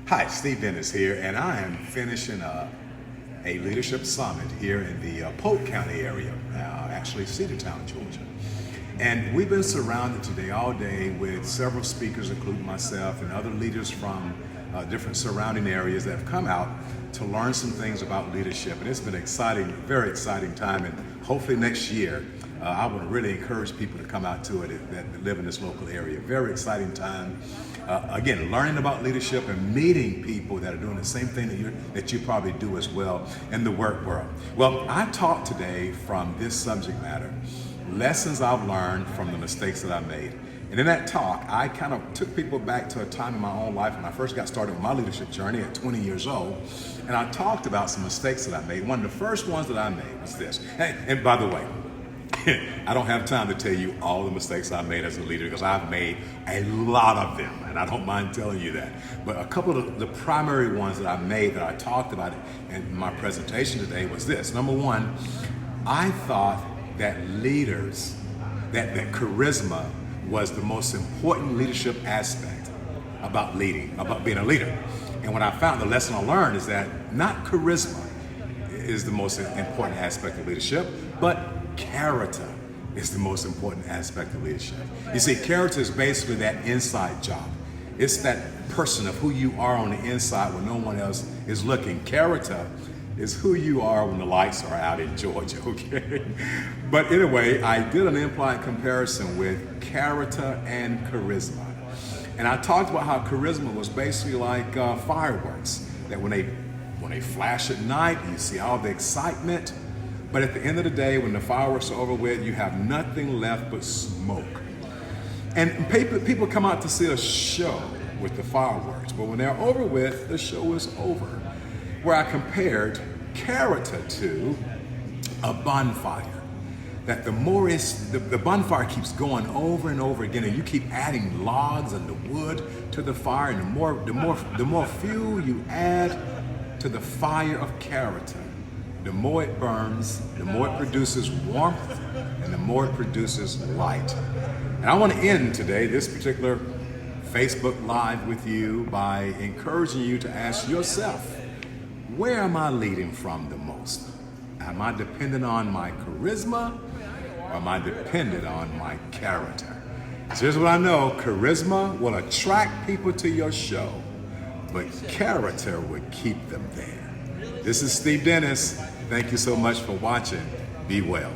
Hi, Steve Dennis here, and I am finishing up a leadership summit here in the Polk County area, actually Cedartown, Georgia. And we've been surrounded today all day with several speakers, including myself and other leaders from different surrounding areas that have come out to learn some things about leadership. And it's been exciting, very exciting time. And hopefully next year, I would really encourage people to come out to it that live in this local area. Very exciting time. Again, learning about leadership and meeting people that are doing the same thing that you probably do as well in the work world. Well, I talked today from this subject matter, lessons I've learned from the mistakes that I made. And in that talk, I kind of took people back to a time in my own life when I first got started with my leadership journey at 20 years old. And I talked about some mistakes that I made. One of the first ones that I made was this. And by the way, I don't have time to tell you all the mistakes I made as a leader because I've made a lot of them, and I don't mind telling you that. But a couple of the primary ones that I made that I talked about in my presentation today was this. Number one, I thought that leaders, that charisma was the most important leadership aspect about leading, about being a leader. And what I found, the lesson I learned is that not charisma is the most important aspect of leadership, but character is the most important aspect of leadership. You see, character is basically that inside job. It's that person of who you are on the inside when no one else is looking. Character is who you are when the lights are out in Georgia, okay? But anyway, I did an implied comparison with character and charisma. And I talked about how charisma was basically like fireworks, that when they flash at night, you see all the excitement, but at the end of the day, when the fireworks are over with, you have nothing left but smoke. And people come out to see a show with the fireworks, but when they're over with, the show is over. Where I compared character to a bonfire. That the more the bonfire keeps going over and over again, and you keep adding logs and the wood to the fire, and the more fuel you add to the fire of character, the more it burns, the more it produces warmth, and the more it produces light. And I want to end today, this particular Facebook Live with you by encouraging you to ask yourself, where am I leading from the most? Am I dependent on my charisma, or am I dependent on my character? So here's what I know, charisma will attract people to your show, but character will keep them there. This is Steve Dennis. Thank you so much for watching. Be well.